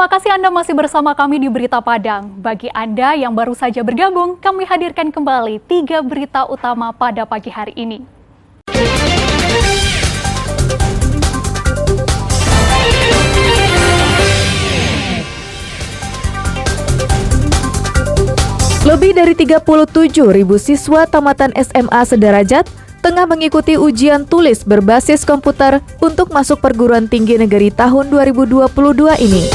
Terima kasih Anda masih bersama kami di Berita Padang. Bagi Anda yang baru saja bergabung, kami hadirkan kembali 3 berita utama pada pagi hari ini. Lebih dari 37.000 siswa tamatan SMA sederajat tengah mengikuti ujian tulis berbasis komputer untuk masuk perguruan tinggi negeri tahun 2022 ini.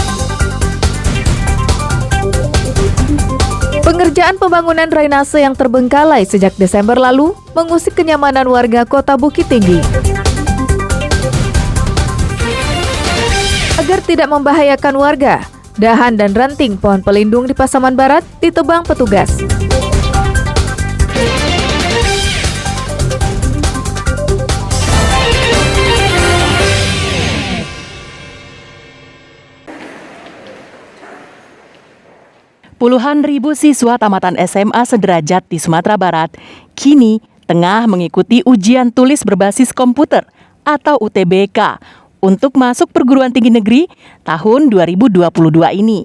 Pengerjaan pembangunan drainase yang terbengkalai sejak Desember lalu mengusik kenyamanan warga Kota Bukit Tinggi. Agar tidak membahayakan warga, dahan dan ranting pohon pelindung di Pasaman Barat ditebang petugas. Puluhan ribu siswa tamatan SMA sederajat di Sumatera Barat kini tengah mengikuti ujian tulis berbasis komputer atau UTBK untuk masuk perguruan tinggi negeri tahun 2022 ini.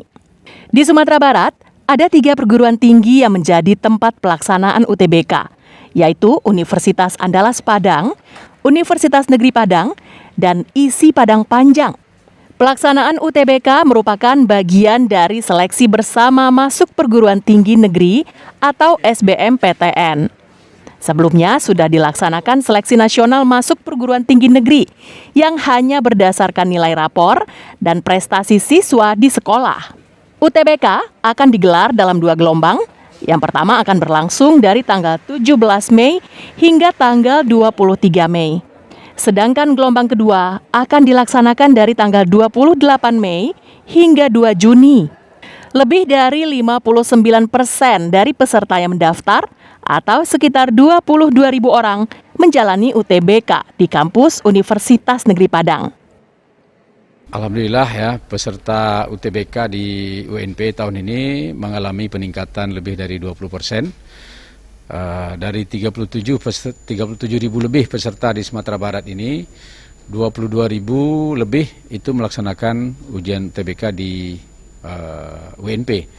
Di Sumatera Barat, ada 3 perguruan tinggi yang menjadi tempat pelaksanaan UTBK, yaitu Universitas Andalas Padang, Universitas Negeri Padang, dan ISI Padang Panjang. Pelaksanaan UTBK merupakan bagian dari seleksi bersama masuk perguruan tinggi negeri atau SBMPTN. Sebelumnya sudah dilaksanakan seleksi nasional masuk perguruan tinggi negeri yang hanya berdasarkan nilai rapor dan prestasi siswa di sekolah. UTBK akan digelar dalam 2 gelombang. Yang pertama akan berlangsung dari tanggal 17 Mei hingga tanggal 23 Mei. Sedangkan gelombang kedua akan dilaksanakan dari tanggal 28 Mei hingga 2 Juni. Lebih dari 59% dari peserta yang mendaftar atau sekitar 22.000 orang menjalani UTBK di kampus Universitas Negeri Padang. Alhamdulillah ya, peserta UTBK di UNP tahun ini mengalami peningkatan lebih dari 20%. Dari 37.000 lebih peserta di Sumatera Barat ini, 22.000 lebih itu melaksanakan ujian UTBK di UNP.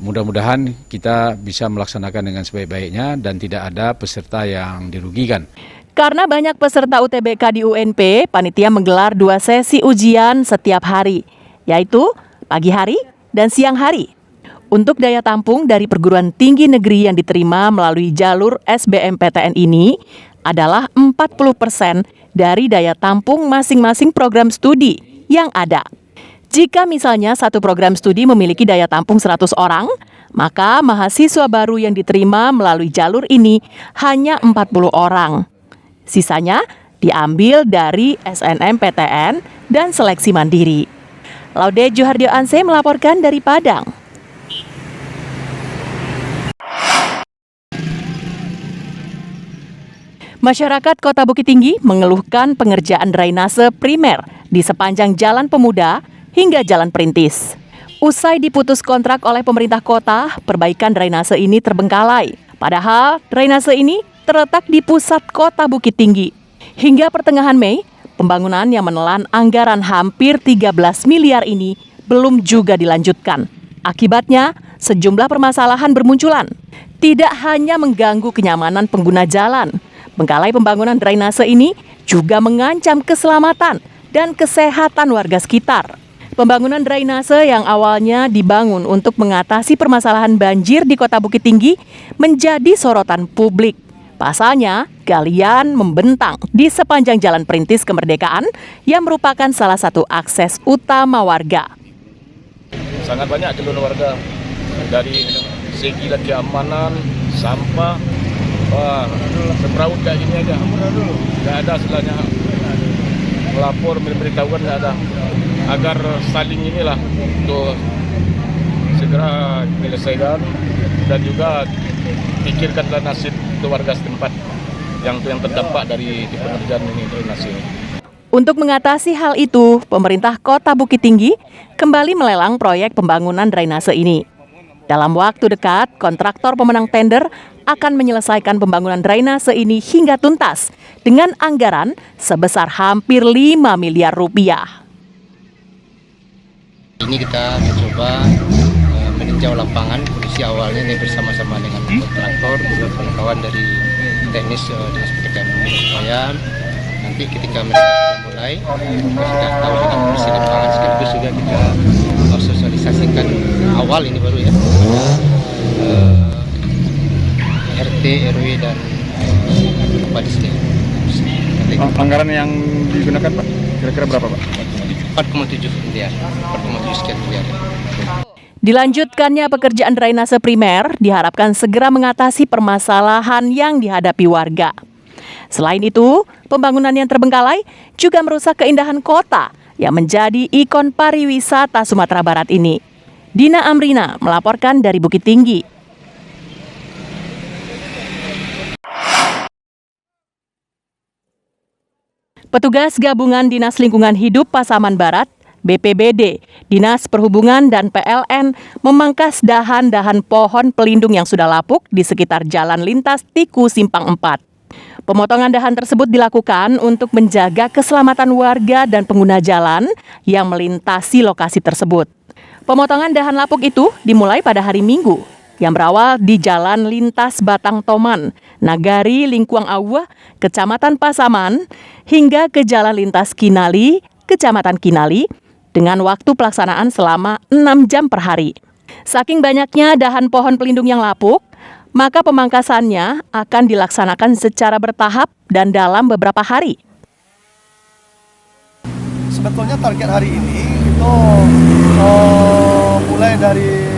Mudah-mudahan kita bisa melaksanakan dengan sebaik-baiknya dan tidak ada peserta yang dirugikan. Karena banyak peserta UTBK di UNP, panitia menggelar 2 sesi ujian setiap hari, yaitu pagi hari dan siang hari. Untuk daya tampung dari perguruan tinggi negeri yang diterima melalui jalur SBMPTN ini adalah 40% dari daya tampung masing-masing program studi yang ada. Jika misalnya satu program studi memiliki daya tampung 100 orang, maka mahasiswa baru yang diterima melalui jalur ini hanya 40 orang. Sisanya diambil dari SNMPTN dan seleksi mandiri. Laude Juhardio Anse melaporkan dari Padang. Masyarakat Kota Bukit Tinggi mengeluhkan pengerjaan drainase primer di sepanjang Jalan Pemuda hingga Jalan Perintis. Usai diputus kontrak oleh pemerintah kota, perbaikan drainase ini terbengkalai. Padahal drainase ini terletak di pusat Kota Bukit Tinggi. Hingga pertengahan Mei, pembangunan yang menelan anggaran hampir 13 miliar ini belum juga dilanjutkan. Akibatnya, sejumlah permasalahan bermunculan. Tidak hanya mengganggu kenyamanan pengguna jalan, bengkalai pembangunan drainase ini juga mengancam keselamatan dan kesehatan warga sekitar. Pembangunan drainase yang awalnya dibangun untuk mengatasi permasalahan banjir di Kota Bukit Tinggi menjadi sorotan publik. Pasalnya, galian membentang di sepanjang Jalan Perintis Kemerdekaan yang merupakan salah satu akses utama warga. Sangat banyak keluhan warga dari segi keamanan, sampah. Wah, semrawut kayak gini aja, nggak ada setelahnya melapor, memberitahukan nggak ada. Agar saling inilah untuk segera diselesaikan dan juga pikirkanlah nasib warga setempat yang terdampak dari pengerjaan ini drainase. Untuk mengatasi hal itu, pemerintah Kota Bukit Tinggi kembali melelang proyek pembangunan drainase ini. Dalam waktu dekat, kontraktor pemenang tender akan menyelesaikan pembangunan drainase ini hingga tuntas dengan anggaran sebesar hampir 5 miliar rupiah. Ini kita mencoba meninjau lapangan. Kondisi awalnya ini bersama-sama dengan kontraktor, juga kawan-kawan dari teknis Dinas Pekerjaan Umum, supaya nanti ketika mereka sudah mulai, sudah tahu dengan kondisi lapangan, sekaligus juga kita sosialisasikan awal ini baru ya, RT, RW dan Bupati sendiri. Anggaran yang digunakan Pak, kira-kira berapa Pak? 4,7 miliar, 4,7 sekian miliar. Dilanjutkannya pekerjaan drainase primer diharapkan segera mengatasi permasalahan yang dihadapi warga. Selain itu, pembangunan yang terbengkalai juga merusak keindahan kota yang menjadi ikon pariwisata Sumatera Barat ini. Dina Amrina melaporkan dari Bukit Tinggi. Petugas gabungan Dinas Lingkungan Hidup Pasaman Barat, BPBD, Dinas Perhubungan dan PLN memangkas dahan-dahan pohon pelindung yang sudah lapuk di sekitar jalan lintas Tiku Simpang 4. Pemotongan dahan tersebut dilakukan untuk menjaga keselamatan warga dan pengguna jalan yang melintasi lokasi tersebut. Pemotongan dahan lapuk itu dimulai pada hari Minggu, yang berawal di Jalan Lintas Batang Toman, Nagari Lingkuang Awa, Kecamatan Pasaman, hingga ke Jalan Lintas Kinali, Kecamatan Kinali, dengan waktu pelaksanaan selama 6 jam per hari. Saking banyaknya dahan pohon pelindung yang lapuk, maka pemangkasannya akan dilaksanakan secara bertahap dan dalam beberapa hari. Sebetulnya target hari ini itu mulai dari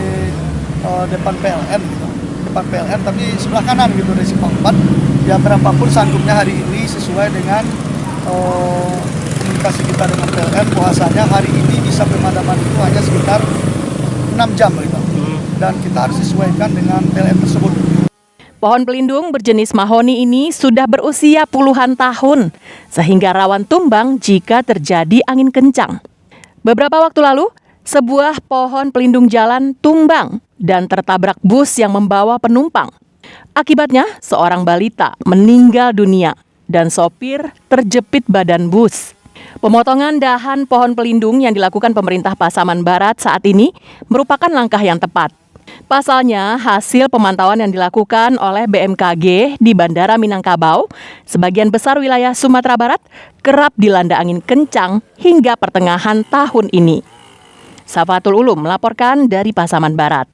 depan PLN gitu. Depan PLN tapi sebelah kanan gitu dari Simpang 4. Ya berapapun sanggupnya hari ini sesuai dengan komunikasi kita dengan PLN, bahwasanya hari ini bisa pemadaman itu hanya sekitar 6 jam gitu. Dan kita harus sesuaikan dengan PLN tersebut. Pohon pelindung berjenis mahoni ini sudah berusia puluhan tahun, sehingga rawan tumbang jika terjadi angin kencang. Beberapa waktu lalu, sebuah pohon pelindung jalan tumbang dan tertabrak bus yang membawa penumpang. Akibatnya, seorang balita meninggal dunia dan sopir terjepit badan bus. Pemotongan dahan pohon pelindung yang dilakukan pemerintah Pasaman Barat saat ini merupakan langkah yang tepat. Pasalnya, hasil pemantauan yang dilakukan oleh BMKG di Bandara Minangkabau, sebagian besar wilayah Sumatera Barat kerap dilanda angin kencang hingga pertengahan tahun ini. Safatul Ulum melaporkan dari Pasaman Barat.